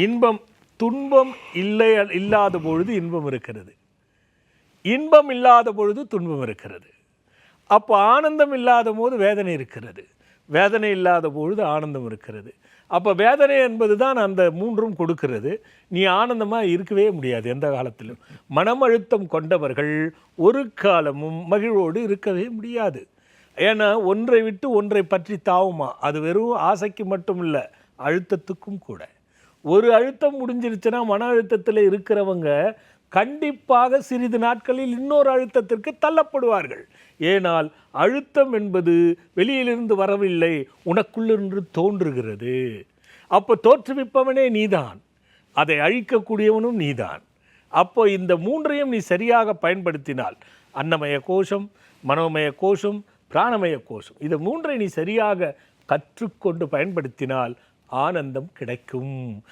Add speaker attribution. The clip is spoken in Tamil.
Speaker 1: இன்பம் துன்பம் இல்லாத பொழுது இன்பம் இருக்கிறது, இன்பம் இல்லாத பொழுது துன்பம் இருக்கிறது. அப்போ ஆனந்தம் இல்லாத போது வேதனை இருக்கிறது, வேதனை இல்லாத பொழுது ஆனந்தம் இருக்கிறது. அப்போ வேதனை என்பது தான் அந்த மூன்றும் கொடுக்கிறது. நீ ஆனந்தமாக இருக்கவே முடியாது எந்த காலத்திலும். மனம் அழுத்தம் கொண்டவர்கள் ஒரு காலமும் மகிழ்வோடு இருக்கவே முடியாது. ஏன்னா ஒன்றை விட்டு ஒன்றை பற்றி தாவுமா. அது வெறும் ஆசைக்கு மட்டும் இல்லை, அழுத்தத்துக்கும் கூட. ஒரு அழுத்தம் முடிஞ்சிருச்சுன்னா மன அழுத்தத்தில் இருக்கிறவங்க கண்டிப்பாக சிறிது நாட்களில் இன்னொரு அழுத்தத்திற்கு தள்ளப்படுவார்கள். ஏனால் அழுத்தம் என்பது வெளியிலிருந்து வரவில்லை, உனக்குள்ளிருந்து தோன்றுகிறது. அப்போ தோற்றுவிப்பவனே நீதான், அதை அழிக்கக்கூடியவனும் நீதான். அப்போ இந்த மூன்றையும் நீ சரியாக பயன்படுத்தினால், அன்னமய கோஷம், மனோமய கோஷம், பிராணமய கோஷம், இது மூன்றை நீ சரியாக கற்றுக்கொண்டு பயன்படுத்தினால் ஆனந்தம் கிடைக்கும்.